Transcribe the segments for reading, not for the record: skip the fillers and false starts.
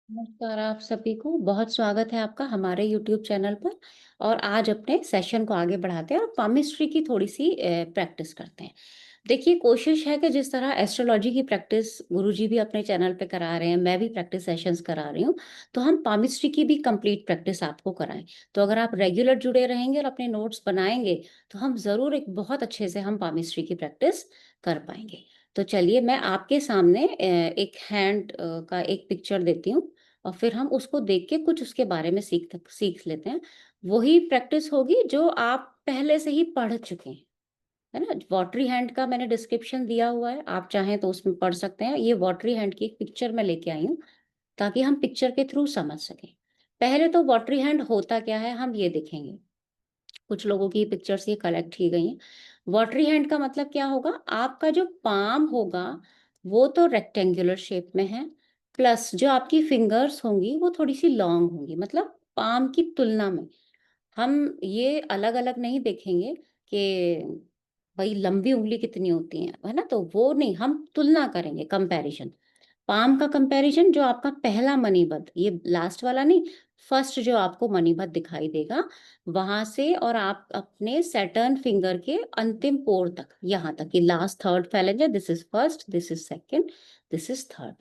नमस्कार आप सभी को बहुत स्वागत है आपका हमारे YouTube चैनल पर। और आज अपने सेशन को आगे बढ़ाते हैं और पामिस्ट्री की थोड़ी सी प्रैक्टिस करते हैं। देखिए, कोशिश है कि जिस तरह एस्ट्रोलॉजी की प्रैक्टिस गुरुजी भी अपने चैनल पे करा रहे हैं, मैं भी प्रैक्टिस सेशंस करा रही हूँ, तो हम पामिस्ट्री की भी कंप्लीट प्रैक्टिस आपको कराएं। तो अगर आप रेगुलर जुड़े रहेंगे और अपने नोट्स बनाएंगे तो हम ज़रूर एक बहुत अच्छे से हम पामिस्ट्री की प्रैक्टिस कर पाएंगे। तो चलिए, मैं आपके सामने एक हैंड का एक पिक्चर देती हूँ और फिर हम उसको देख के कुछ उसके बारे में सीख सीख लेते हैं। वही प्रैक्टिस होगी जो आप पहले से ही पढ़ चुके हैं, है ना? वाटरी हैंड का मैंने डिस्क्रिप्शन दिया हुआ है, आप चाहें तो उसमें पढ़ सकते हैं। ये वाटरी हैंड की एक पिक्चर मैं लेके आई हूँ ताकि हम पिक्चर के थ्रू समझ सकें। पहले तो वाटरी हैंड होता क्या है हम ये देखेंगे। कुछ लोगों की पिक्चर्स ये कलेक्ट की गई हैं। वाटरी हैंड का मतलब क्या होगा? आपका जो पाम होगा वो तो रेक्टेंगुलर शेप में है, प्लस जो आपकी फिंगर्स होंगी वो थोड़ी सी लॉन्ग होंगी, मतलब पाम की तुलना में। हम ये अलग-अलग नहीं देखेंगे कि भई लंबी उँगली कितनी होती है ना? तो वो नहीं, हम तुलना करेंगे, कंपैरिज़न। पाम का कंपैरिज़न, जो आपका पहला मणिबद्ध, ये लास्ट वाला नहीं, फर्स्ट जो आपको मणिबद्ध दिखाई देगा, वहाँ से और आप अपने सैटर्न फिंगर के अंतिम पोर तक, यहाँ तक कि last third phalange, this is first, this is second, this is third.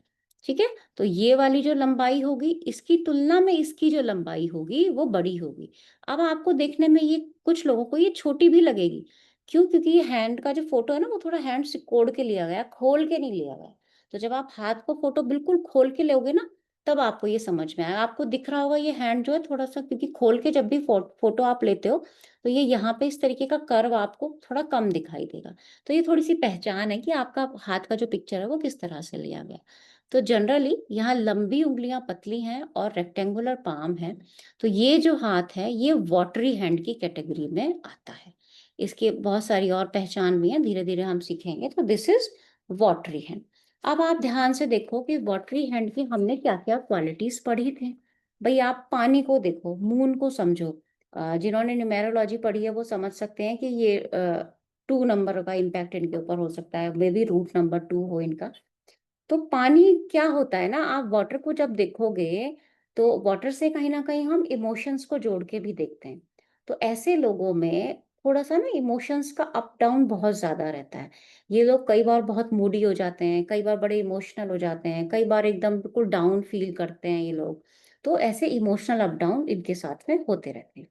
ठीक है? तो ये वाली जो लंबाई होगी, इसकी तुलना में इसकी जो लंबाई होगी, वो बड़ी होगी। अब आपको देखने में ये कुछ लोगों को ये छोटी भी लगेगी। क्यों? क्योंकि ये हैंड का जो फ़ोटो है ना, वो थोड़ा हैंड सिकोड़ के लिया गया है, खोल के नहीं लिया गया है। तो जब आप हाथ को फ़ोटो बिल्कुल खोल के लोगे ना, तब आपको ये समझ में आएगा। आपको दिख रहा होगा ये हैंड जो है थोड़ा-सा, क्योंकि खोल के जब भी फ़ोटो आप लेते हो, तो ये यहाँ पे इस तरीके का कर्व आपको थोड़ा कम दिखाई देगा। तो ये थोड़ी-सी पहचान है कि आपका हाथ का जो पिक्चर है, वो किस तरह से लिया गया है। तो जनरली यहाँ लंबी उँगलियाँ पतली हैं और रेक्टेंगुलर पाम है। तो ये जो हाथ है, ये वाटरी हैंड की कैटेगरी में आता है। इसकी बहुत सारी और पहचान भी है, धीरे-धीरे हम सीखेंगे। तो दिस इज़ वाटरी हैंड। अब आप ध्यान से देखो कि वाटरी हैंड की हमने क्या-क्या क्वालिटीज़ पढ़ी थी। भई आप पानी को देखो, मून को समझो। जिन्होंने न्यूमेरोलॉजी पढ़ी है वो समझ सकते हैं कि ये 2 नंबर का इम्पैक्ट इनके ऊपर हो सकता है, मेबी रूट नंबर 2 हो इनका। तो पानी क्या होता है ना, आप वाटर को जब देखोगे, तो वाटर से कहीं न कहीं हम इमोशंस को जोड़ के भी देखते हैं। तो ऐसे लोगों में थोड़ा-सा ना इमोशंस का अप डाउन बहुत ज़्यादा रहता है। ये लोग कई बार बहुत मूडी हो जाते हैं, कई बार बड़े इमोशनल हो जाते हैं, कई बार एकदम बिल्कुल डाउन फ़ील करते हैं ये लोग। तो ऐसे इमोशनल अप डाउन इनके साथ में होते रहते हैं।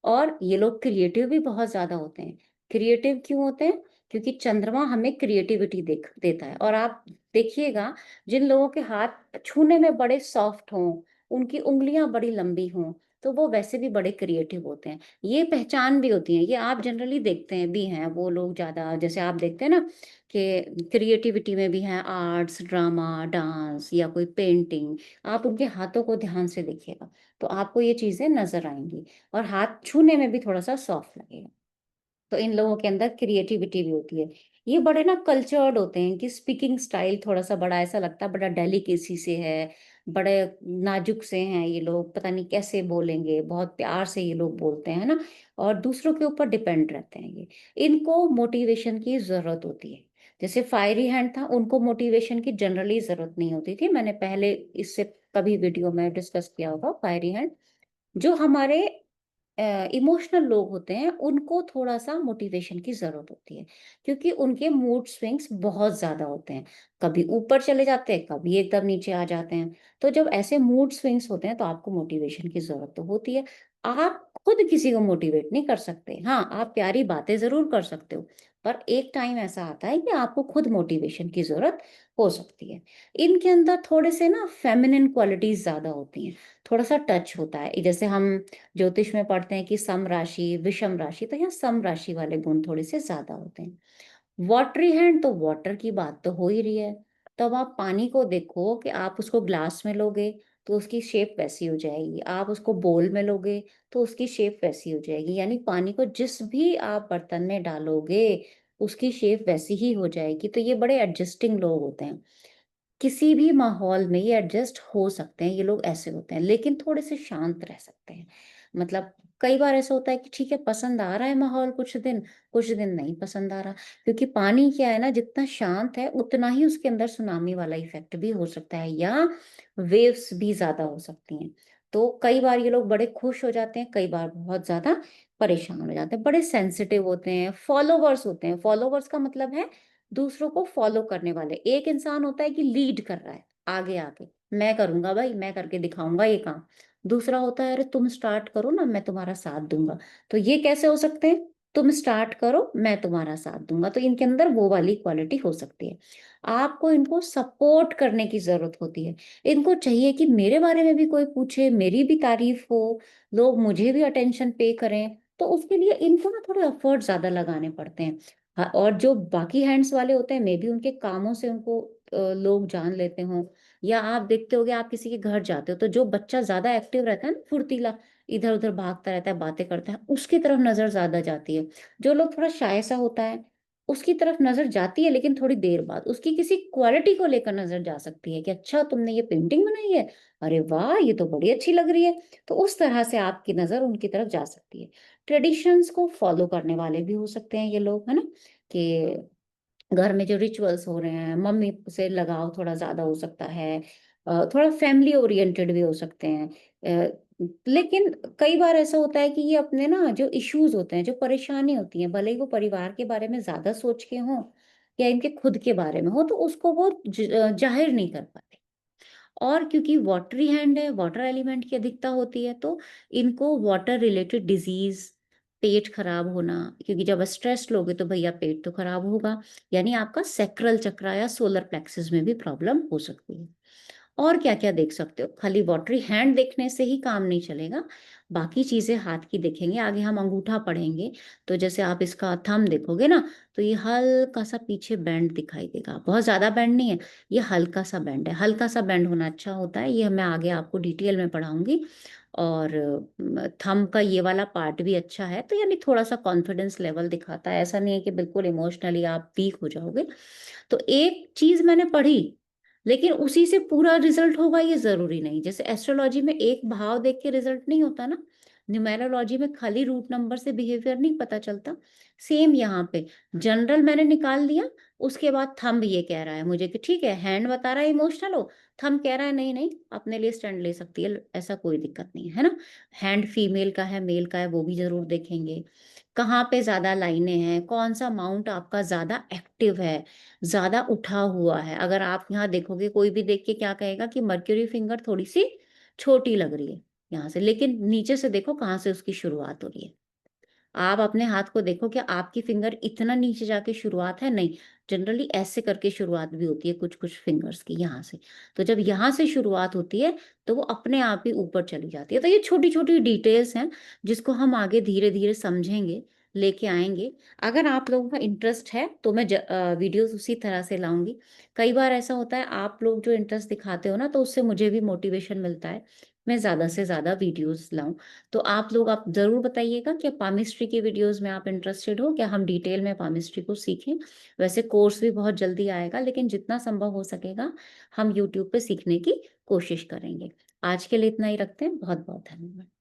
और ये लोग क्रिएटिव भी बहुत ज़्यादा होते हैं। क्रिएटिव क्यों होते हैं? क्योंकि चंद्रमा हमें क्रिएटिविटी देख देता है। और आप देखिएगा, जिन लोगों के हाथ छूने में बड़े सॉफ्ट हों, उनकी उँगलियाँ बड़ी लंबी हों, तो वो वैसे भी बड़े क्रिएटिव होते हैं। ये पहचान भी होती है, ये आप जनरली देखते हैं भी हैं वो लोग ज़्यादा, जैसे आप देखते हैं ना कि क्रिएटिविटी में भी हैं, आर्ट्स, ड्रामा, डांस या कोई पेंटिंग, आप उनके हाथों को ध्यान से देखिएगा, तो आपको ये चीज़ें नज़र आएँगी। और हाथ छूने में भी थोड़ा-सा सॉफ्ट लगेगा। तो इन लोगों के अंदर क्रिएटिविटी भी होती है। ये बड़े ना कल्चर्ड होते हैं, कि स्पीकिंग स्टाइल थोड़ा-सा बड़ा ऐसा लगता है, बड़ा डेलिकेसी से है, बड़े नाज़ुक से हैं ये लोग, पता नहीं कैसे बोलेंगे, बहुत प्यार से ये लोग बोलते हैं ना? और दूसरों के ऊपर डिपेंड रहते हैं ये। इनको मोटिवेशन की ज़रूरत होती है। जैसे फायरी हैंड था, उनको मोटिवेशन की जनरली ज़रूरत नहीं होती थी। मैंने पहले इससे कभी वीडियो में डिस्कस किया होगा फायरी हैंड। जो हमारे इमोशनल लोग होते हैं, उनको थोड़ा-सा मोटिवेशन की ज़रूरत होती है, क्योंकि उनके मूड स्विंग्स बहुत ज़्यादा होते हैं। कभी ऊपर चले जाते हैं, कभी एकदम नीचे आ जाते हैं। तो जब ऐसे मूड स्विंग्स होते हैं, तो आपको मोटिवेशन की ज़रूरत तो होती है। आप खुद किसी को मोटिवेट नहीं कर सकते। हाँ, आप प्यारी बातें ज़रूर कर सकते हो, पर एक टाइम ऐसा आता है कि आपको खुद मोटिवेशन की ज़रूरत हो सकती है। इनके अंदर थोड़े से ना फेमिनिन क्वालिटीज़ ज़्यादा होती हैं, थोड़ा-सा टच होता है। जैसे हम ज्योतिष में पढ़ते हैं कि सम राशि, विषम राशि, तो यहाँ सम राशि वाले गुण थोड़े से ज़्यादा होते हैं। वाटरी हैंड, तो वाटर की बात तो हो ही रही है। तो अब आप पानी को देखो कि आप उसको ग्लास में लोगे, तो उसकी शेप वैसी हो जाएगी। आप उसको बोल में लोगे, तो उसकी शेप वैसी हो जाएगी। यानी पानी को जिस भी आप बर्तन में डालोगे, उसकी शेप वैसी ही हो जाएगी। तो ये बड़े एडजस्टिंग लोग होते हैं। किसी भी माहौल में ये एडजस्ट हो सकते हैं, ये लोग ऐसे होते हैं, लेकिन थोड़े से शांत रह सकते हैं। मतलब कई बार ऐसा होता है कि ठीक है, पसंद आ रहा है माहौल कुछ दिन नहीं पसंद आ रहा। क्योंकि पानी क्या है ना, जितना शांत है उतना ही उसके अंदर सुनामी वाला इफ़ेक्ट भी हो सकता है, या वेव्स भी ज़्यादा हो सकती हैं। तो कई बार ये लोग बड़े खुश हो जाते हैं, कई बार बहुत ज़्यादा परेशान हो जाते हैं, बड़े सेंसिटिव होते हैं, फॉलोवर्स होते हैं। फॉलोवर्स का मतलब है दूसरों को फॉलो करने वाले। एक इंसान होता है कि लीड कर रहा है, आगे-आगे, मैं करूँगा भाई, मैं करके दिखाऊँगा ये काम। दूसरा होता है, अरे तुम स्टार्ट करो ना, मैं तुम्हारा साथ दूँगा। तो ये कैसे हो सकते हैं? तुम स्टार्ट करो, मैं तुम्हारा साथ दूँगा। तो इनके अंदर वो वाली क्वालिटी हो सकती है। आपको इनको सपोर्ट करने की ज़रूरत होती है। इनको चाहिए कि मेरे बारे में भी कोई पूछे, मेरी भी तारीफ़ हो, लोग मुझे भी अटेंशन पे करें, तो उसके लिए इनको ना थोड़े एफर्ट ज़्यादा लगाने पड़ते हैं। हाँ, और जो बाकी हैंड्स वाले होते हैं, मेबी उनके कामों से उनको लोग जान लेते हों, या आप देखते होंगे, आप किसी के घर जाते हो, तो जो बच्चा ज़्यादा एक्टिव रहता है ना, फुर्तीला, इधर-उधर भागता रहता है, बातें करता है, उसकी तरफ नज़र ज़्यादा जाती है। जो लोग थोड़ा शाय सा होता है, उसकी तरफ नज़र जाती है, लेकिन थोड़ी देर बाद उसकी किसी क्वालिटी को लेकर नज़र जा सकती है कि अच्छा तुमने ये पेंटिंग बनाई है, अरे वाह! ये तो बड़ी अच्छी लग रही है। तो उस तरह से आपकी नज़र उनकी तरफ जा सकती है। ट्रेडिशंस को फॉलो करने वाले भी हो सकते हैं ये लोग, है ना? कि घर में जो रिचुअल्स हो रहे हैं, मम्मी से लगाव थोड़ा ज़्यादा हो सकता है, थोड़ा फैमिली ओरिएंटेड भी हो सकते हैं। लेकिन कई बार ऐसा होता है कि ये अपने ना जो इश्यूज़ होते हैं, जो परेशानी होती है, भले ही वो परिवार के बारे में ज़्यादा सोच के हों या इनके खुद के बारे में हो, तो उसको वो ज़ाहिर नहीं कर पाते। और क्योंकि वाटरी हैंड है, वाटर एलिमेंट की अधिकता होती है, तो इनको वाटर रिलेटेड डिजीज़, पेट खराब होना, क्योंकि जब स्ट्रेस लोगे तो भैया पेट तो खराब होगा, यानी आपका सैक्रल चक्र या सोलर प्लेक्सस में भी प्रॉब्लम हो सकती है। और क्या-क्या देख सकते हो, खाली वाटरी हैंड देखने से ही काम नहीं चलेगा, बाकी चीज़ें हाथ की देखेंगे, आगे हम अंगूठा पढ़ेंगे, तो जैसे आप इसका थंब देखोगे ना, तो ये हल्का-सा पीछे बेंड दिखाई देगा, बहुत ज़्यादा बेंड नहीं है, ये हल्का-सा बेंड है, हल्का-सा बेंड होना अच्छा होता है, ये मैं आगे आपको डिटेल में पढ़ाऊँगी। और थंब का ये वाला पार्ट भी अच्छा है, तो यानी थोड़ा-सा कॉन्फिडेंस लेवल दिखाता है, ऐसा नहीं है कि बिल्कुल इमोशनली आप वीक हो जाओगे। तो एक चीज़ मैंने पढ़ी, लेकिन उसी से पूरा रिज़ल्ट होगा ये ज़रूरी नहीं। जैसे एस्ट्रोलॉजी में एक भाव देख के रिज़ल्ट नहीं होता ना, न्यूमेरोलॉजी में खाली रूट नंबर से बिहेवियर नहीं पता चलता। सेम यहाँ पे जनरल मैंने निकाल लिया, उसके बाद थंब ये कह रहा है मुझे कि ठीक है, हैंड बता रहा है इमोशनल हो, थंब कह रहा है नहीं, नहीं, अपने लिए स्टैंड ले सकती है, ऐसा कोई दिक्कत नहीं है, है ना? हैंड फीमेल का है, मेल का है, वो भी ज़रूर देखेंगे। कहाँ पे ज़्यादा लाइनें हैं, कौन-सा माउंट आपका ज़्यादा एक्टिव है, ज़्यादा उठा हुआ है। अगर आप यहाँ देखोगे, कोई भी देख के क्या कहेगा कि मर्क्यूरी फिंगर थोड़ी-सी छोटी लग रही है यहाँ से, लेकिन नीचे से देखो कहाँ से उसकी शुरुआत हो रही है। आप अपने हाथ को देखो, क्या आपकी फिंगर इतना नीचे जाके शुरुआत है? नहीं, जनरली ऐसे करके शुरुआत भी होती है कुछ-कुछ फिंगर्स की यहाँ से। तो जब यहाँ से शुरुआत होती है, तो वो अपने आप ही ऊपर चली जाती है। तो ये छोटी-छोटी डिटेल्स हैं, जिसको हम आगे धीरे-धीरे समझेंगे, लेके आएँगे। अगर आप लोगों का इंटरेस्ट है, तो मैं वीडियोज़ उसी तरह से लाऊँगी। कई बार ऐसा होता है, आप लोग जो इंटरेस्ट दिखाते हो ना, तो उससे मुझे भी मोटिवेशन मिलता है, मैं ज़्यादा से ज़्यादा वीडियोज़ लाऊँ। तो आप ज़रूर बताइएगा कि पामिस्ट्री की वीडियोज़ में आप इंटरेस्टेड हो, क्या हम डिटेल में पामिस्ट्री को सीखें? वैसे कोर्स भी बहुत जल्दी आएगा, लेकिन जितना संभव हो सकेगा, हम यूट्यूब पे सीखने की कोशिश करेंगे। आज के लिए इतना ही रखते हैं। बहुत-बहुत धन्यवाद।